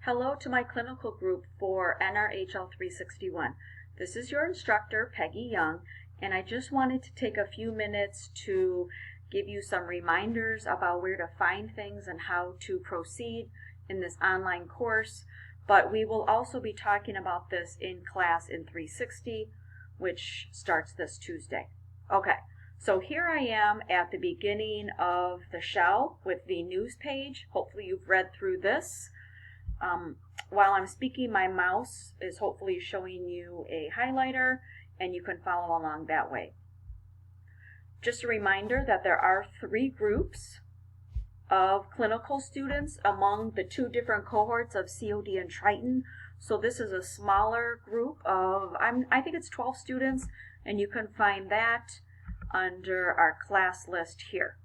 Hello to my clinical group for Nrhl 361. This is your instructor, Peggy Young, and I just wanted to take a few minutes to give you some reminders about where to find things and how to proceed in this online course. But we will also be talking about this in class in 360, which starts this Tuesday. Okay, so here I am at the beginning of the shell with the news page. Hopefully you've read through this. While I'm speaking, my mouse is hopefully showing you a highlighter, and you can follow along that way. Just a reminder that there are 3 groups of clinical students among the 2 different cohorts of COD and Triton. So this is a smaller group of, I think it's 12 students, and you can find that under our class list here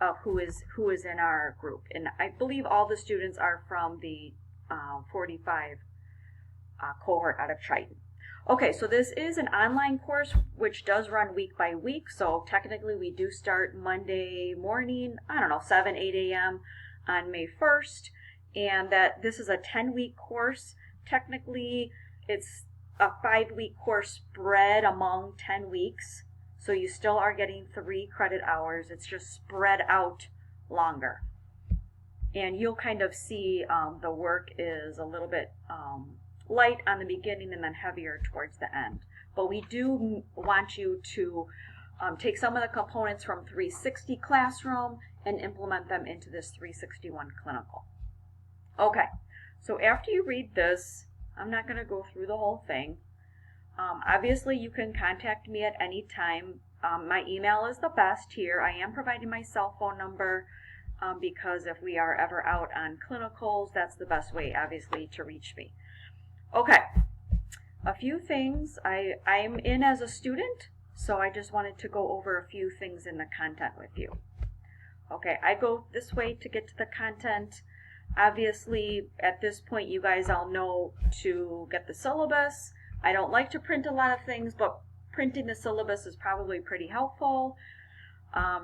of who is in our group. And I believe all the students are from the 45 cohort out of Triton. Okay, so this is an online course which does run week by week. So technically we do start Monday morning, 7, 8 a.m. on May 1st. And that this is a 10-week course. Technically it's a 5-week course spread among 10 weeks. So you still are getting 3 credit hours. It's just spread out longer. And you'll kind of see the work is a little bit light on the beginning and then heavier towards the end. But we do want you to take some of the components from 360 classroom and implement them into this 361 clinical. Okay, so after you read this, I'm not going to go through the whole thing. Obviously, you can contact me at any time. My email is the best here. I am providing my cell phone number because if we are ever out on clinicals, that's the best way, obviously, to reach me. Okay, a few things. I'm in as a student, so I just wanted to go over a few things in the content with you. Okay, I go this way to get to the content. Obviously, at this point, you guys all know to get the syllabus. I don't like to print a lot of things, but printing the syllabus is probably pretty helpful.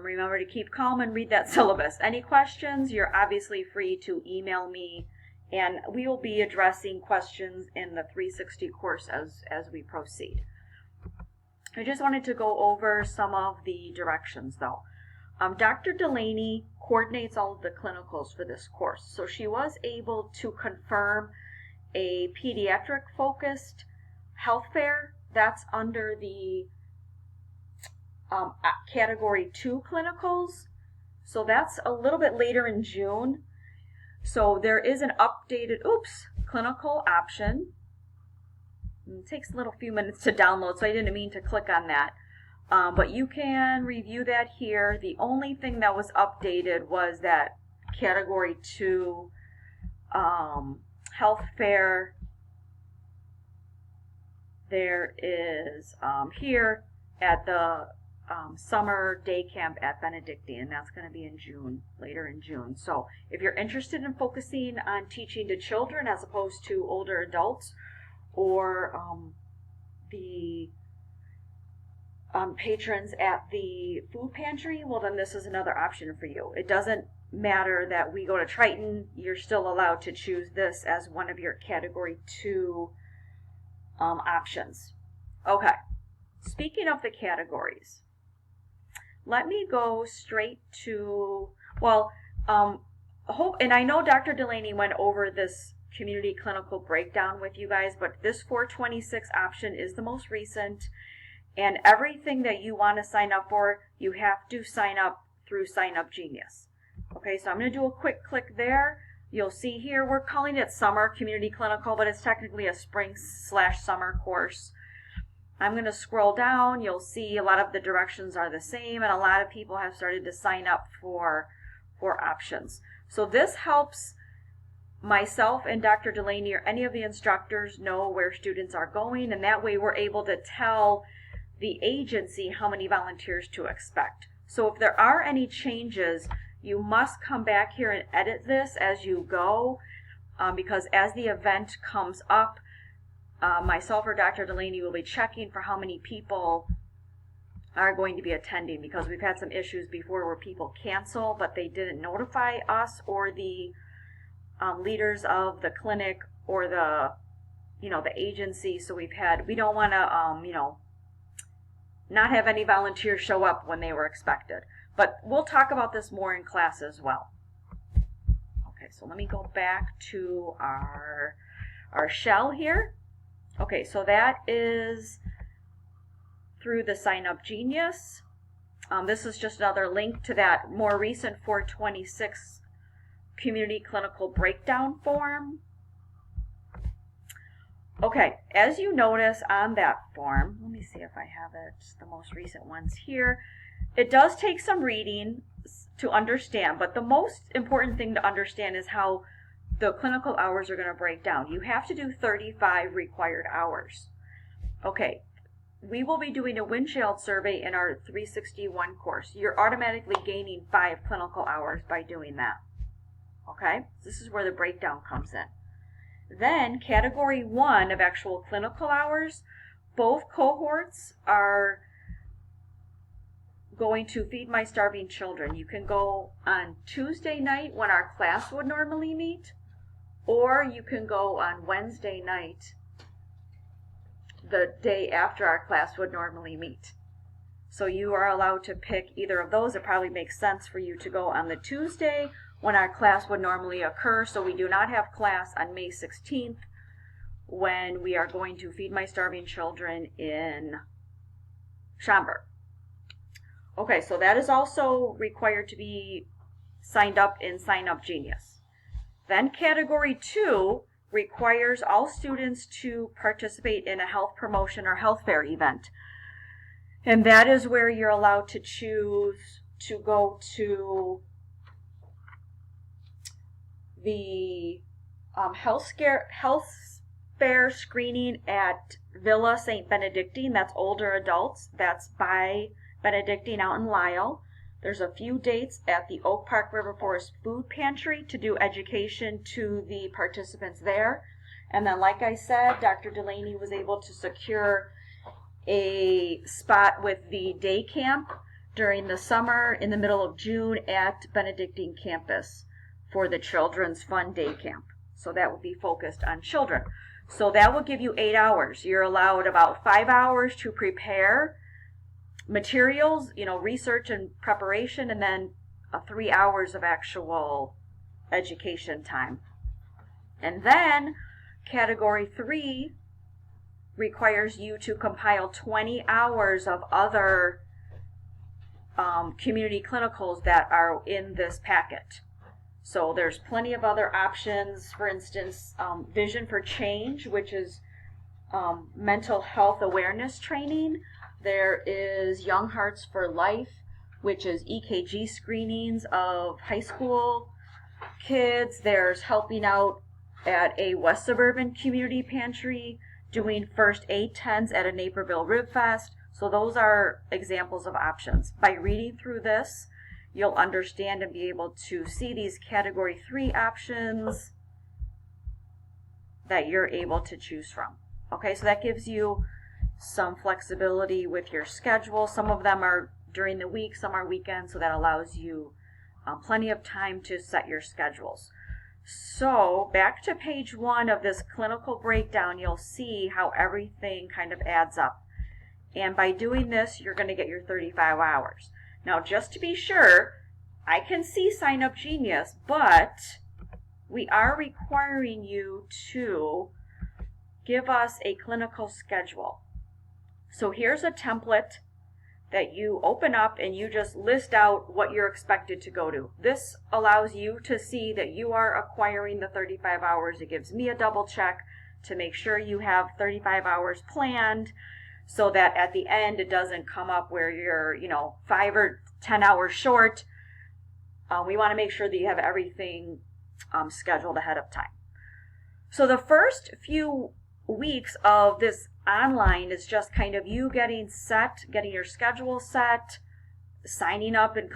Remember to keep calm and read that syllabus. Any questions, you're obviously free to email me, and we will be addressing questions in the 360 course as we proceed. I just wanted to go over some of the directions though. Dr. Delaney coordinates all of the clinicals for this course, so she was able to confirm a pediatric focused health fair. That's under the category 2 clinicals. So that's a little bit later in June. So there is an updated, clinical option. It takes a little few minutes to download, so I didn't mean to click on that. But you can review that here. The only thing that was updated was that category 2 health fair. There is here at the summer day camp at Benedictine. That's going to be in June, later in June. So if you're interested in focusing on teaching to children as opposed to older adults, or the patrons at the food pantry, well then this is another option for you. It doesn't matter that we go to Triton. You're still allowed to choose this as one of your category 2 options. Okay, speaking of the categories, let me go straight to, and I know Dr. Delaney went over this community clinical breakdown with you guys, but this 426 option is the most recent, and everything that you want to sign up for, you have to sign up through Sign Up Genius. Okay, so I'm going to do a quick click there. You'll see here, we're calling it Summer Community Clinical, but it's technically a spring/summer course. I'm going to scroll down. You'll see a lot of the directions are the same, and a lot of people have started to sign up for options. So this helps myself and Dr. Delaney or any of the instructors know where students are going, and that way we're able to tell the agency how many volunteers to expect. So if there are any changes, you must come back here and edit this as you go, because as the event comes up, myself or Dr. Delaney will be checking for how many people are going to be attending, because we've had some issues before where people cancel, but they didn't notify us or the leaders of the clinic or the agency. So we don't want to, not have any volunteers show up when they were expected. But we'll talk about this more in class as well. Okay, so let me go back to our shell here. Okay, so that is through the Sign Up Genius. This is just another link to that more recent 426 community clinical breakdown form. Okay, as you notice on that form, let me see if I have it, the most recent ones here. It does take some reading to understand, but the most important thing to understand is how the clinical hours are going to break down. You have to do 35 required hours. Okay, we will be doing a windshield survey in our 361 course. You're automatically gaining 5 clinical hours by doing that. Okay, this is where the breakdown comes in. Then category 1 of actual clinical hours, both cohorts are going to Feed My Starving Children. You can go on Tuesday night when our class would normally meet, or you can go on Wednesday night, the day after our class would normally meet. So you are allowed to pick either of those. It probably makes sense for you to go on the Tuesday when our class would normally occur. So we do not have class on May 16th when we are going to Feed My Starving Children in Schaumburg. Okay, so that is also required to be signed up in Sign Up Genius. Then category 2 requires all students to participate in a health promotion or health fair event. And that is where you're allowed to choose to go to the health fair screening at Villa St. Benedictine. That's older adults. That's by Benedictine out in Lisle. There's a few dates at the Oak Park River Forest Food Pantry to do education to the participants there. And then, like I said, Dr. Delaney was able to secure a spot with the day camp during the summer in the middle of June at Benedictine campus for the Children's Fun Day Camp. So that will be focused on children. So that will give you 8 hours. You're allowed about 5 hours to prepare materials, research and preparation, and then 3 hours of actual education time. And then category 3 requires you to compile 20 hours of other community clinicals that are in this packet. So there's plenty of other options. For instance, Vision for Change, which is mental health awareness training. There is Young Hearts for Life, which is EKG screenings of high school kids. There's helping out at a West Suburban Community Pantry, doing first aid tents at a Naperville Rib Fest. So those are examples of options. By reading through this, you'll understand and be able to see these category 3 options that you're able to choose from. Okay, so that gives you some flexibility with your schedule. Some of them are during the week, some are weekends, so that allows you plenty of time to set your schedules. So back to page 1 of this clinical breakdown, you'll see how everything kind of adds up. And by doing this, you're going to get your 35 hours. Now, just to be sure, I can see Sign Up Genius, but we are requiring you to give us a clinical schedule. So here's a template that you open up and you just list out what you're expected to go to. This allows you to see that you are acquiring the 35 hours. It gives me a double check to make sure you have 35 hours planned, so that at the end it doesn't come up where you're 5 or 10 hours short. We want to make sure that you have everything scheduled ahead of time. So the first few weeks of this online is just kind of you getting your schedule set, signing up in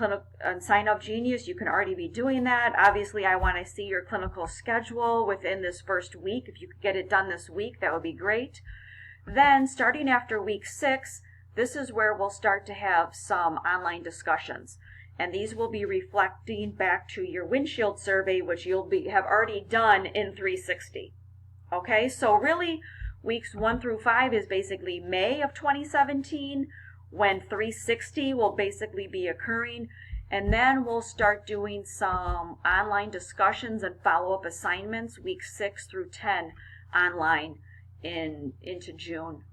Sign Up Genius. You can already be doing that. Obviously, I want to see your clinical schedule within this first week. If you could get it done this week, that would be great. Then starting after week 6, this is where we'll start to have some online discussions. And these will be reflecting back to your windshield survey, which you'll have already done in 360. Okay, so really weeks 1 through 5 is basically May of 2017, when 360 will basically be occurring. And then we'll start doing some online discussions and follow-up assignments weeks 6 through 10 online into June,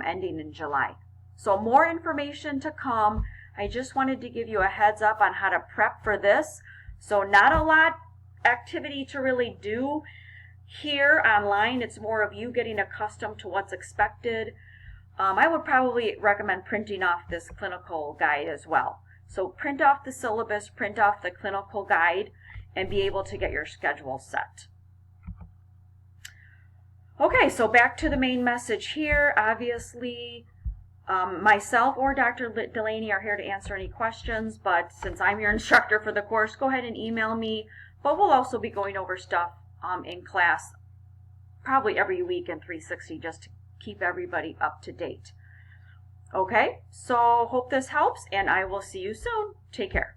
ending in July. So more information to come. I just wanted to give you a heads up on how to prep for this. So not a lot activity to really do here online. It's more of you getting accustomed to what's expected. I would probably recommend printing off this clinical guide as well. So print off the syllabus, print off the clinical guide, and be able to get your schedule set. Okay, so back to the main message here. Obviously, myself or Dr. Delaney are here to answer any questions, but since I'm your instructor for the course, go ahead and email me. But we'll also be going over stuff in class probably every week in 360 just to keep everybody up to date. Okay, so hope this helps, and I will see you soon. Take care.